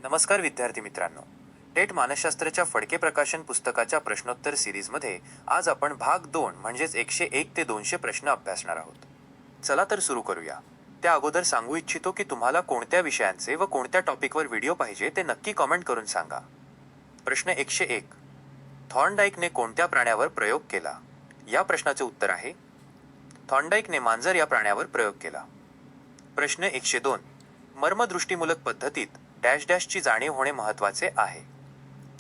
नमस्कार विद्यार्थी मित्रांनो. टेट मानसशास्त्राच्या फडके प्रकाशन पुस्तकाच्या प्रश्नोत्तर सिरीजमध्ये आज आपण भाग 2 म्हणजेच 101 ते 200 प्रश्न अभ्यासणार आहोत. चला तर सुरू करूया. त्या अगोदर सांगू इच्छितो की तुम्हाला कोणत्या विषयांचे व कोणत्या टॉपिकवर व्हिडिओ पाहिजे ते नक्की कमेंट करून सांगा. प्रश्न 101. थॉर्नडाईकने कोणत्या प्राण्यावर प्रयोग केला? या प्रश्नाचे उत्तर आहे थॉर्नडाईकने मांजर या प्राण्यावर प्रयोग केला. प्रश्न 102. मर्मदृष्टीमूलक पद्धतीत डॅश डॅशची जाणीव होणे महत्त्वाचे आहे.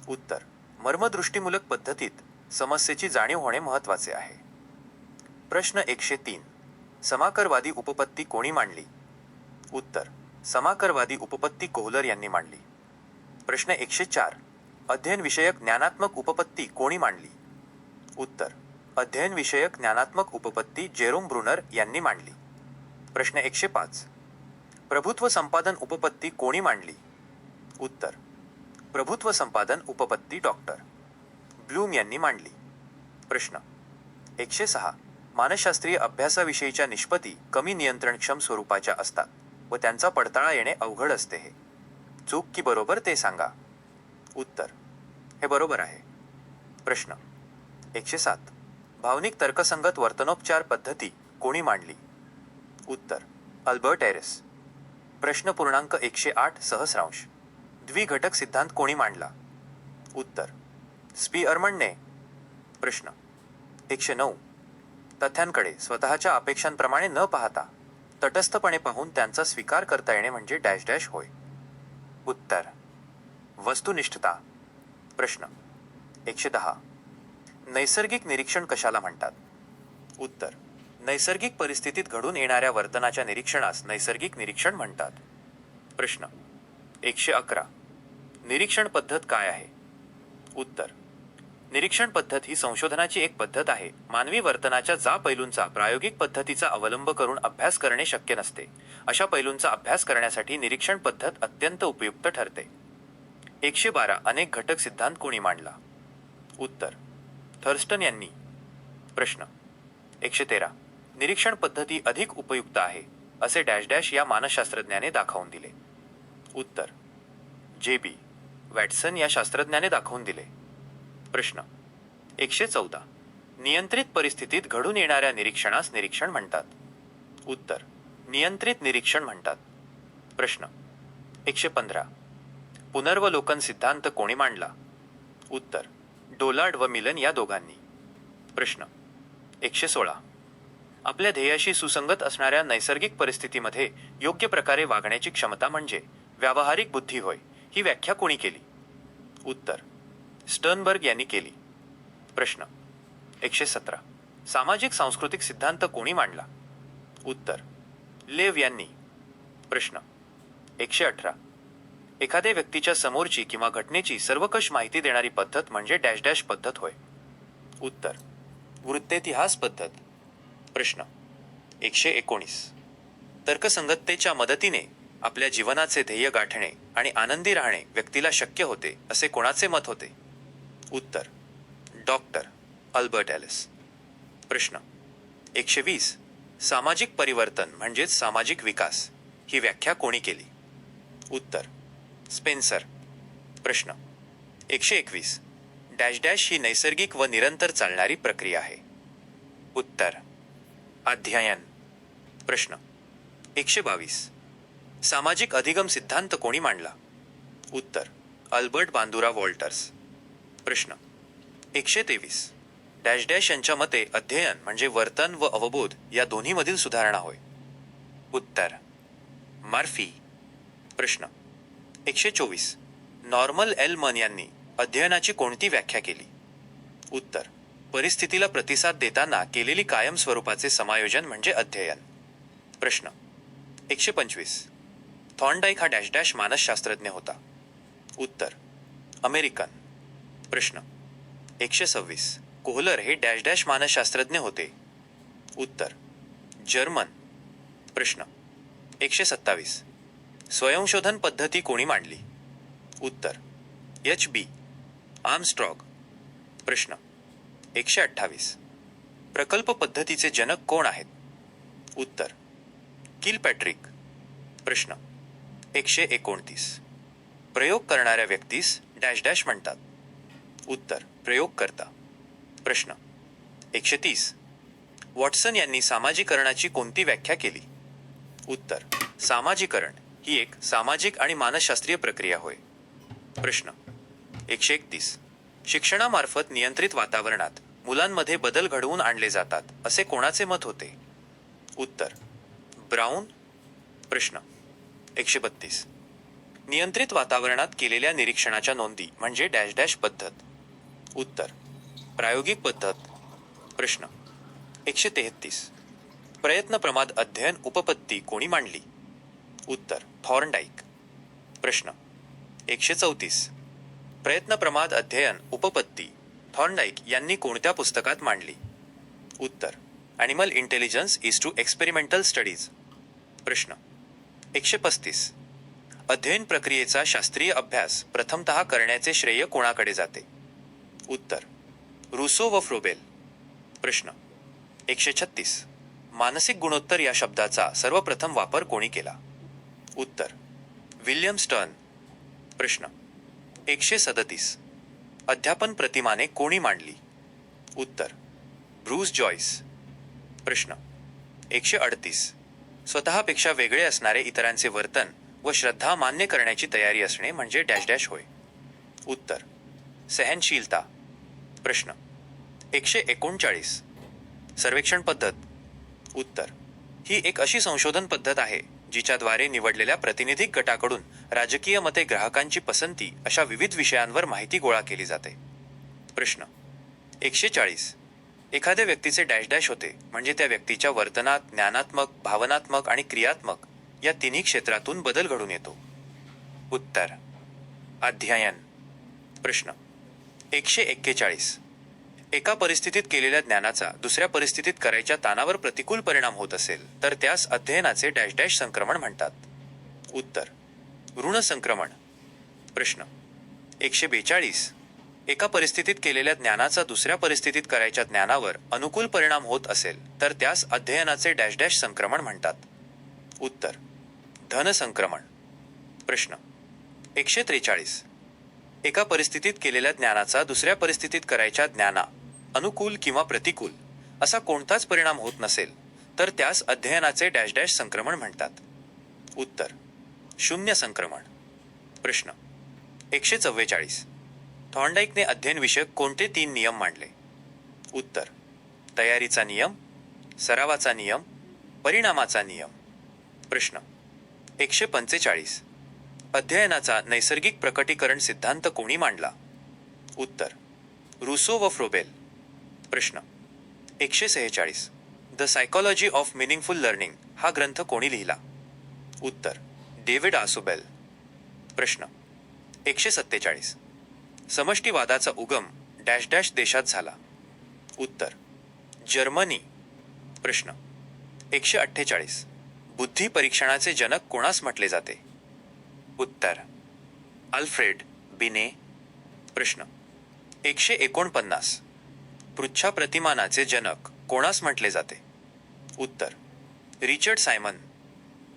उत्तर: मर्मदृष्टीमूलक पद्धतीत समस्येची जाणीव होणे महत्त्वाचे आहे. प्रश्न 103. समाकरवादी उपपत्ती कोणी मांडली? उत्तर: समाकरवादी उपपत्ती कोहलर यांनी मांडली. प्रश्न 104. अध्ययन विषयक ज्ञानात्मक उपपत्ती कोणी मांडली? उत्तर: अध्ययन विषयक ज्ञानात्मक उपपत्ती जेरोम ब्रुनर यांनी मांडली. प्रश्न 105. प्रभुत्व संपादन उपपत्ती कोणी मांडली? उत्तर: प्रभुत्व संपादन उपपत्ती डॉक्टर ब्लूम यांनी मांडली. प्रश्न 106. मानसशास्त्रीय अभ्यासाविषयीच्या निष्पत्ती कमी नियंत्रणक्षम स्वरूपाच्या असतात व त्यांचा पडताळा येणे अवघड असते. हे चूक की बरोबर ते सांगा. उत्तर: हे बरोबर आहे. प्रश्न 107. भावनिक तर्कसंगत वर्तनोपचार पद्धती कोणी मांडली? उत्तर: अल्बर्ट एरिस. प्रश्न पूर्णांक 108 सहस्रांश. द्विघटक सिद्धांत कोणी मांडला? उत्तर: स्पीअरमनने. प्रश्न 109. तथ्यांकडे स्वतःच्या अपेक्षांप्रमाणे न पाहता तटस्थपणे पाहून त्यांचा स्वीकार करता येणे म्हणजे डॅश डॅश होय. उत्तर: वस्तुनिष्ठता. प्रश्न 110. नैसर्गिक निरीक्षण कशाला म्हणतात? उत्तर: नैसर्गिक परिस्थितीत घडून येणाऱ्या वर्तनाच्या निरीक्षणास नैसर्गिक निरीक्षण म्हणतात. प्रश्न 111. निरीक्षण पद्धत काय आहे? उत्तर: निरीक्षण पद्धत ही संशोधनाची एक पद्धत आहे. मानवी वर्तनाच्या ज्या पैलूंचा प्रायोगिक पद्धतीचा अवलंब करून अभ्यास करणे शक्य नसते अशा पैलूंचा अभ्यास करण्यासाठी निरीक्षण पद्धत अत्यंत उपयुक्त ठरते. 112. अनेक घटक सिद्धांत कोणी मांडला? उत्तर: थर्स्टन यांनी. प्रश्न 113. निरीक्षण पद्धती अधिक उपयुक्त आहे असे डॅश डॅश या मानसशास्त्रज्ञाने दाखवून दिले. उत्तर: जे.बी. वॅटसन या शास्त्रज्ञाने दाखवून दिले. प्रश्न 114. नियंत्रित परिस्थितीत घडून येणाऱ्या निरीक्षणास निरीक्षण म्हणतात. उत्तर: नियंत्रित निरीक्षण म्हणतात. प्रश्न 115. पुनर्वलोकन सिद्धांत कोणी मांडला? उत्तर: डोलार्ड व मिलन या दोघांनी. प्रश्न 116. आपल्या ध्येयाशी सुसंगत असणाऱ्या नैसर्गिक परिस्थितीमध्ये योग्य प्रकारे वागण्याची क्षमता म्हणजे व्यावहारिक बुद्धी होय. ही व्याख्या कोणी केली? उत्तर: स्टर्नबर्ग यांनी केली. प्रश्न 117. सामाजिक सांस्कृतिक सिद्धांत कोणी मांडला? उत्तर: लेव यांनी. प्रश्न 118. एखाद्या व्यक्तीच्या समोरची किंवा घटनेची सर्वकष माहिती देणारी पद्धत म्हणजे डॅश डॅश पद्धत होय. उत्तर: वृत्तेतिहास पद्धत. प्रश्न 119. तर्कसंगततेच्या मदतीने आपल्या जीवनाचे ध्येय गाठणे आणि आनंदी राहणे व्यक्तीला शक्य होते असे कोणाचे मत होते? उत्तर: डॉक्टर अल्बर्ट एलिस. प्रश्न 120. सामाजिक परिवर्तन म्हणजेच सामाजिक विकास ही व्याख्या कोणी केली? उत्तर: स्पेन्सर. प्रश्न 121. डॅश डॅश ही नैसर्गिक व निरंतर चालणारी प्रक्रिया आहे. उत्तर: अध्ययन. प्रश्न 122. सामाजिक अधिगम सिद्धांत कोणी मांडला? उत्तर: अल्बर्ट बांदुरा वॉल्टर्स. प्रश्न 123. डॅश डॅश यांच्या मते अध्ययन म्हणजे वर्तन व अवबोध या दोन्हीमधील सुधारणा होय. उत्तर: मार्फी. प्रश्न 124. नॉर्मल एल मन यांनी अध्ययनाची कोणती व्याख्या केली? उत्तर: परिस्थितीला प्रतिसाद देताना केलेली कायम स्वरूपाचे समायोजन म्हणजे अध्ययन. प्रश्न 125. थॉर्नडाईक हा डॅश डॅश मानसशास्त्रज्ञ होता. उत्तर: अमेरिकन. प्रश्न 126. कोहलर हे डॅश डॅश मानसशास्त्रज्ञ होते. उत्तर: जर्मन. प्रश्न 127. स्वयंशोधन पद्धती कोणी मांडली? उत्तर: एच.बी. आर्मस्ट्रॉग. प्रश्न 128. प्रकल्प पद्धतीचे जनक कोण आहेत? उत्तर: किलपॅट्रिक. प्रश्न 129. प्रयोग करणाऱ्या व्यक्तीस डॅश डॅश म्हणतात. उत्तर प्रयोगकर्ता. प्रश्न 130. वॉटसन यांनी सामाजीकरणाची कोणती व्याख्या केली? उत्तर सामाजीकरण ही एक सामाजिक आणि मानसशास्त्रीय प्रक्रिया होय. प्रश्न 131. शिक्षणामार्फत नियंत्रित वातावरणात मुलांमध्ये बदल घडवून आणले जातात असे कोणाचे मत होते? उत्तर ब्राऊन. प्रश्न 132. नियंत्रित वातावरणात केलेल्या निरीक्षणाच्या नोंदी म्हणजे डॅश डॅश पद्धत. उत्तर प्रायोगिक पद्धत. प्रश्न 133. प्रयत्नप्रमाद अध्ययन उपपत्ती कोणी मांडली? उत्तर थॉर्नडाईक. प्रश्न 134. प्रयत्नप्रमाद अध्ययन उपपत्ती थॉर्नडाईक यांनी कोणत्या पुस्तकात मांडली? उत्तर animal intelligence is to experimental studies. प्रश्न 135. अध्ययन प्रक्रियेचा शास्त्रीय अभ्यास प्रथमतः करण्याचे श्रेय कोणाकडे जाते? उत्तर रुसो व फ्रोबेल. प्रश्न 136. मानसिक गुणोत्तर या शब्दाचा सर्वप्रथम वापर कोणी केला? उत्तर विल्यम स्टर्न. प्रश्न 137. अध्यापन प्रतिमाने कोणी मांडली? उत्तर ब्रूस जॉईस. प्रश्न 138. स्वतःपेक्षा वेगळे असणारे इतरांचे वर्तन व श्रद्धा मान्य करण्याची तयारी असणे म्हणजे डॅश डॅश होय. उत्तर सहनशीलता. प्रश्न 139. सर्वेक्षण पद्धत. उत्तर ही एक अशी संशोधन पद्धत आहे जिच्याद्वारे निवडलेल्या प्रतिनिधिक गटाकडून राजकीय मते, ग्राहकांची पसंती अशा विविध विषयांवर माहिती गोळा केली जाते. प्रश्न 140. एखाद्या व्यक्तीचे डॅश डॅश होते म्हणजे त्या व्यक्तीच्या वर्तनात ज्ञानात्मक, भावनात्मक आणि क्रियात्मक या तिन्ही क्षेत्रातून बदल घडून येतो. उत्तर अध्ययन. प्रश्न 141. एका परिस्थितीत केलेल्या ज्ञानाचा दुसऱ्या परिस्थितीत करायच्या ताणावर प्रतिकूल परिणाम होत असेल तर त्यास अध्ययनाचे डॅश डॅश संक्रमण म्हणतात. उत्तर ऋण संक्रमण. प्रश्न 142. एका परिस्थितीत केलेल्या ज्ञानाचा दुसऱ्या परिस्थितीत करायच्या ज्ञानावर अनुकूल परिणाम होत असेल तर त्यास अध्ययनाचे डॅश डॅश संक्रमण म्हणतात. उत्तर धन संक्रमण. प्रश्न 143. एका परिस्थितीत केलेल्या ज्ञानाचा दुसऱ्या परिस्थितीत करायच्या ज्ञाना अनुकूल किंवा प्रतिकूल असा कोणताच परिणाम होत नसेल तर त्यास अध्ययनाचे डॅश डॅश संक्रमण म्हणतात. उत्तर शून्य संक्रमण. प्रश्न 144. थॉर्नडाईकने अध्ययन विषयक कोणते 3 नियम मांडले? उत्तर तयारीचा नियम, सरावाचा नियम, परिणामाचा नियम. प्रश्न 145. अध्ययनाचा नैसर्गिक प्रकटीकरण सिद्धांत कोणी मांडला? उत्तर रुसो व फ्रोबेल. प्रश्न 146. The psychology of meaningful learning हा ग्रंथ कोणी लिहिला? उत्तर डेव्हिड आसुबेल. प्रश्न 147. समष्टीवादाचा उगम डॅश डॅश देशात झाला? उत्तर जर्मनी. प्रश्न 148. बुद्धी परीक्षणाचे जनक कोणास म्हटले जाते? उत्तर अल्फ्रेड बिने. प्रश्न 149. पृच्छा प्रतिमानाचे जनक कोणास म्हटले जाते? उत्तर रिचर्ड सायमन.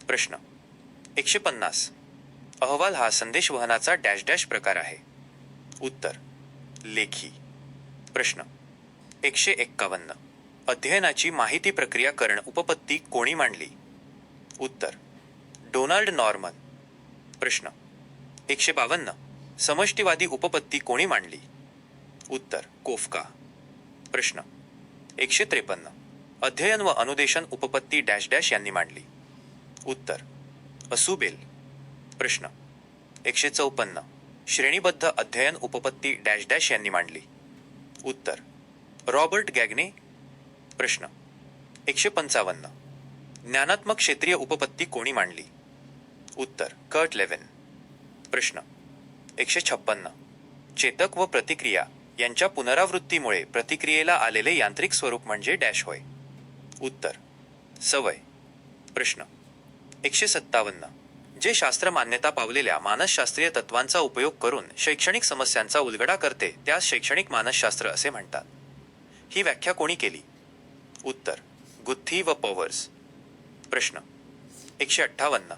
प्रश्न 150. अहवाल हा संदेशवहनाचा डॅश डॅश प्रकार आहे? उत्तर लेखी. प्रश्न 151. अध्ययनाची माहिती प्रक्रियाकरण उपपत्ती कोणी मांडली? उत्तर डोनाल्ड नॉर्मन. प्रश्न 152. समष्टीवादी उपपत्ती कोणी मांडली? उत्तर कोफका. प्रश्न 153. अध्ययन व अनुदेशन उपपत्ती डॅश डॅश यांनी मांडली? उत्तर असुबेल. प्रश्न 154. श्रेणीबद्ध अध्ययन उपपत्ती डॅश डॅश यांनी मांडली? उत्तर रॉबर्ट गॅग्ने. प्रश्न 155. ज्ञानात्मक क्षेत्रीय उपपत्ती कोणी मांडली? उत्तर कर्ट लेव्हिन. प्रश्न 156. चेतक व प्रतिक्रिया यांच्या पुनरावृत्तीमुळे प्रतिक्रियेला आलेले यांत्रिक स्वरूप म्हणजे डॅश होय? उत्तर सवय. प्रश्न 157. जे शास्त्र मान्यता पावलेल्या मानसशास्त्रीय तत्वांचा उपयोग करून शैक्षणिक समस्यांचा उलगडा करते त्यास शैक्षणिक मानसशास्त्र असे म्हणतात. ही व्याख्या कोणी केली? उत्तर गुथी व पॉवर्स. प्रश्न 158.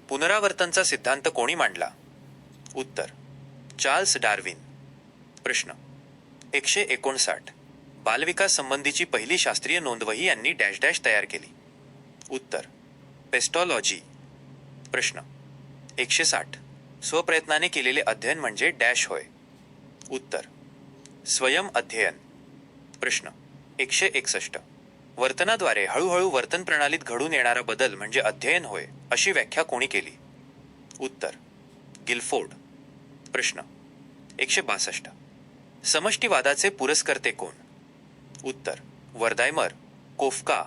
पुनरावर्तनचा सिद्धांत कोणी मांडला? उत्तर चार्ल्स डार्विन. प्रश्न 159. बालविकास संबंधीची पहिली शास्त्रीय नोंदवही यांनी डॅश डॅश तयार केली. उत्तर पेस्टॉलॉजी. प्रश्न 160. स्वप्रयत्नाने केलेले अध्ययन म्हणजे डॅश होय. उत्तर स्वयं अध्ययन. प्रश्न 161. वर्तनाद्वारे हळूहळू वर्तन प्रणालीत घडून येणारा बदल म्हणजे अध्ययन होय अशी व्याख्या कोणी केली. उत्तर गिलफोर्ड. प्रश्न 162. समष्टीवादाचे पुरस्कर्ते कोण. उत्तर वर्दायमर, कोफका,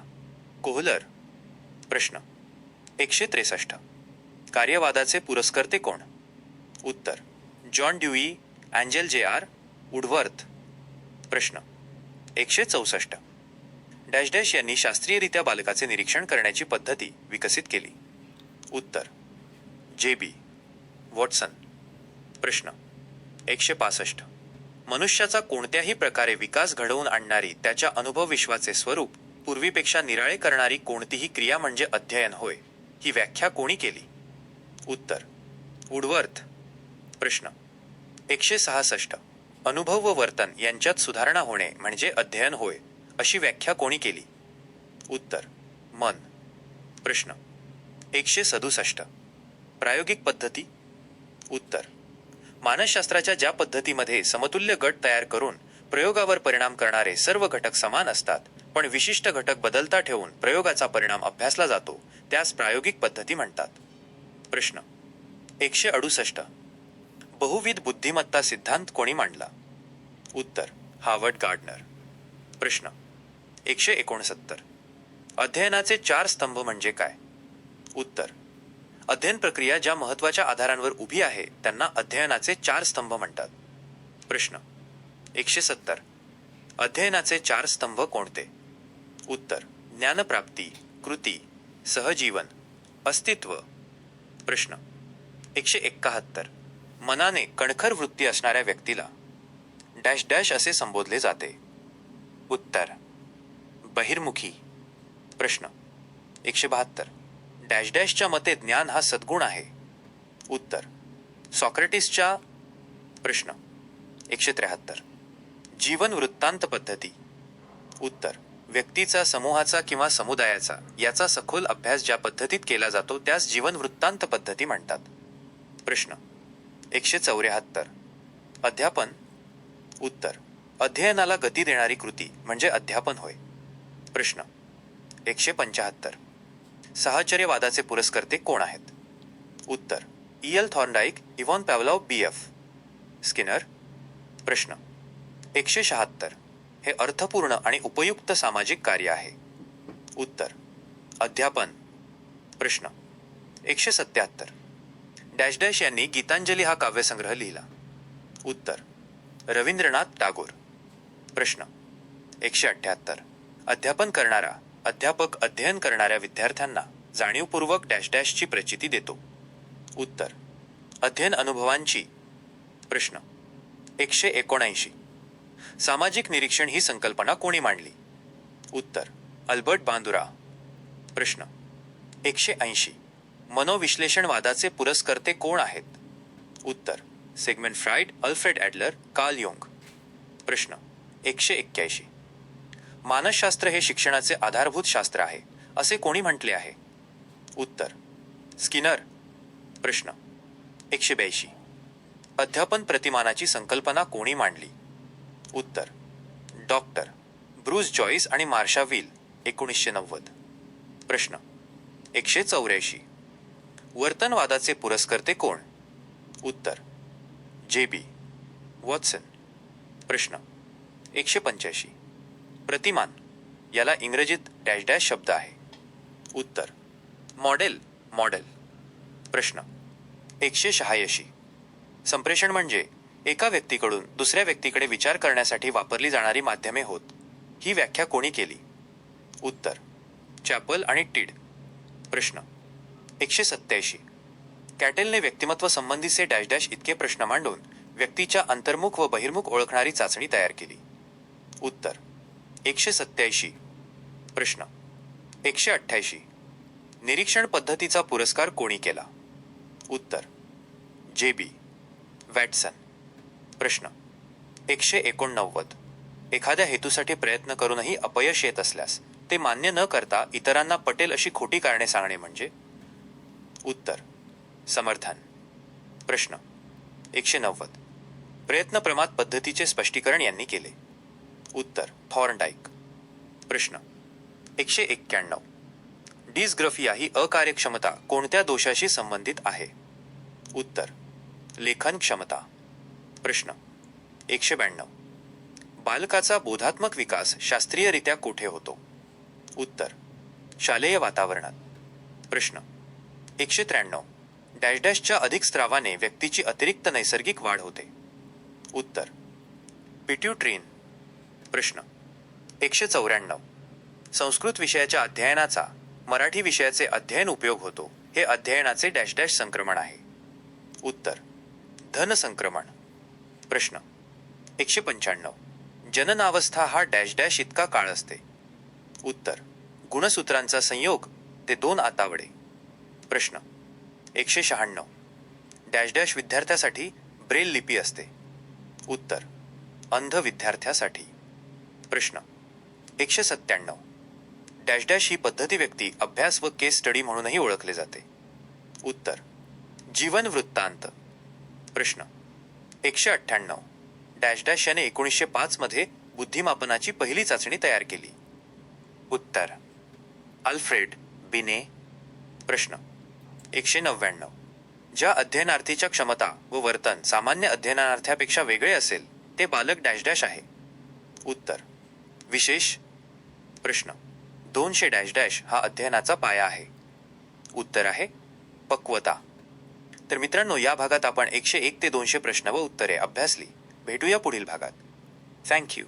कोहलर. प्रश्न 163. कार्यवादाचे पुरस्कर्ते कोण. उत्तर जॉन ड्यूई, अँजेल जे आर, वुडवर्थ. प्रश्न 164. डॅश डॅश यांनी शास्त्रीयरित्या बालकाचे निरीक्षण करण्याची पद्धती विकसित केली. उत्तर जे बी वॉटसन. प्रश्न 165. मनुष्याचा कोणत्याही प्रकारे विकास घडवून आणणारी त्याच्या अनुभवविश्वाचे स्वरूप पूर्वीपेक्षा निराळे करणारी कोणतीही क्रिया म्हणजे अध्ययन होय ही व्याख्या कोणी केली. उत्तर वुडवर्थ. प्रश्न 166. अनुभव व वर्तन यांच्यात सुधारणा होणे म्हणजे अध्ययन होय अशी व्याख्या कोणी केली. उत्तर मन. प्रश्न 167. प्रायोगिक पद्धती. उत्तर मानसशास्त्राच्या ज्या पद्धतीमध्ये समतुल्य गट तयार करून प्रयोगावर परिणाम करणारे सर्व घटक समान असतात पण विशिष्ट घटक बदलता ठेवून प्रयोगाचा परिणाम अभ्यासला जातो त्यास प्रायोगिक पद्धती म्हणतात. प्रश्न 168. बहुविध बुद्धिमत्ता सिद्धांत कोणी मांडला. उत्तर हार्वर्ड गार्डनर. प्रश्न 169. अध्ययनाचे 4 स्तंभ म्हणजे काय. उत्तर अध्ययन प्रक्रिया ज्या महत्त्वाच्या आधारांवर उभी आहे त्यांना अध्ययनाचे 4 स्तंभ म्हणतात. प्रश्न 170. अध्ययनाचे 4 स्तंभ कोणते. उत्तर ज्ञानप्राप्ती, कृती, सहजीवन, अस्तित्व. प्रश्न 171. मनाने कणखर वृत्ती असणाऱ्या व्यक्तीला डॅश डॅश असे संबोधले जाते. उत्तर बहिर्मुखी. प्रश्न 172. डॅश डॅशच्या मते ज्ञान हा सद्गुण आहे. उत्तर सॉक्रेटिसच्या. प्रश्न 173. जीवन वृत्तांत पद्धती. उत्तर व्यक्तीचा, समूहाचा किंवा समुदायाचा याचा सखोल अभ्यास ज्या पद्धतीत केला जातो त्यास जीवन वृत्तांत पद्धती म्हणतात. प्रश्न 174. अध्यापन. उत्तर अध्ययनाला गती देणारी कृती म्हणजे अध्यापन होय. प्रश्न 175. साहचर्यवादाचे पुरस्कर्ते कोण आहेत. उत्तर E L. Thorndike, Ivan Pavlov, B F. Skinner. प्रश्न 176. हे अर्थपूर्ण आणि उपयुक्त सामाजिक कार्य आहे. उत्तर अध्यापन. प्रश्न 177. डॅश डॅश यांनी गीतांजली हा काव्यसंग्रह लिहिला. उत्तर रवींद्रनाथ टागोर. प्रश्न 178. अध्यापन करणारा अध्यापक अध्ययन करणाऱ्या विद्यार्थ्यांना जाणीवपूर्वक डॅश डॅशची प्रचिती देतो. उत्तर अध्ययन अनुभवांची. प्रश्न 179. सामाजिक निरीक्षण ही संकल्पना कोणी मांडली. उत्तर अल्बर्ट बांदुरा. प्रश्न 180. मनोविश्लेषणवादाचे पुरस्कर्ते कोण आहेत. उत्तर Sigmund Freud, Alfred Adler, Carl Jung. प्रश्न 181. मानसशास्त्र हे शिक्षणाचे आधारभूत शास्त्र आहे असे कोणी म्हटले आहे. उत्तर स्किनर. प्रश्न 182. अध्यापन प्रतिमानाची संकल्पना कोणी मांडली. उत्तर डॉक्टर ब्रूस जॉईस आणि मार्शा विल, 1990. प्रश्न 184. वर्तनवादाचे पुरस्कर्ते कोण. उत्तर जे बी वॉटसन. प्रश्न 185. प्रतिमान याला इंग्रजीत डॅश डॅश शब्द आहे. उत्तर मॉडेल. प्रश्न 186. संप्रेषण म्हणजे एका व्यक्तीकडून दुसऱ्या व्यक्तीकडे विचार करण्यासाठी वापरली जाणारी माध्यमे होत. ही व्याख्या कोणी केली. उत्तर चॅपल आणि टीड. प्रश्न 187. कॅटेलने व्यक्तिमत्व संबंधीचे डॅश डॅश इतके प्रश्न मांडून व्यक्तीच्या अंतर्मुख व बहिर्मुख ओळखणारी चाचणी तयार केली. उत्तर 187. प्रश्न 188. निरीक्षण पद्धतीचा पुरस्कार कोणी केला. उत्तर जे बी वॅटसन. प्रश्न 189. एखाद्या हेतूसाठी प्रयत्न करूनही अपयश येत असल्यास ते मान्य न करता इतरांना पटेल अशी खोटी कारणे सांगणे म्हणजे? उत्तर समर्थन. प्रश्न 190. प्रयत्न प्रमाद पद्धतीचे स्पष्टीकरण यांनी केले. उत्तर थॉर्नडाईक. प्रश्न 191. डिस्ग्रफिया ही अकार्यक्षमता कोणत्या दोषाशी संबंधित आहे? उत्तर लेखन क्षमता. प्रश्न 192. बालकाचा बोधात्मक विकास शास्त्रीयरित्या कोठे होतो? उत्तर शालेय वातावरणात. प्रश्न 193. डॅश डॅशच्या अधिक स्त्रावाने व्यक्तीची अतिरिक्त नैसर्गिक वाढ होते. उत्तर पिट्यूट्रीन. प्रश्न 194. संस्कृत विषयाच्या अध्ययनाचा मराठी विषयाचे अध्ययन उपयोग होतो हे अध्ययनाचे डॅश डॅश संक्रमण आहे. उत्तर धन संक्रमण. प्रश्न 195. जननावस्था हा डॅश डॅश इतका काळ असते. उत्तर गुणसूत्रांचा संयोग ते 2 आतावडे. प्रश्न 196. डॅश डॅश विद्यार्थ्यासाठी ब्रेल लिपी असते. उत्तर अंध विद्यार्थ्यासाठी. प्रश्न 197. डॅश डॅश ही पद्धती व्यक्ती अभ्यास व केस स्टडी म्हणूनही ओळखले जाते. उत्तर जीवन वृत्तांत. प्रश्न 198. डॅश डॅश याने 1905 मध्ये बुद्धिमापनाची पहिली चाचणी तयार केली. उत्तर अल्फ्रेड बिने. प्रश्न 199. ज्या अध्ययनार्थीच्या क्षमता व वर्तन सामान्य अध्ययनार्थ्यापेक्षा वेगळे असेल ते बालक डॅश डॅश आहे. उत्तर विशेष. प्रश्न 200 डॅश डॅश हा अध्ययनाचा पाया आहे. उत्तर आहे पक्वता. तर मित्रांनो, या भागात आपण 101 ते 200 प्रश्न व उत्तरे अभ्यासली. भेटूया पुढील भागात. थँक्यू.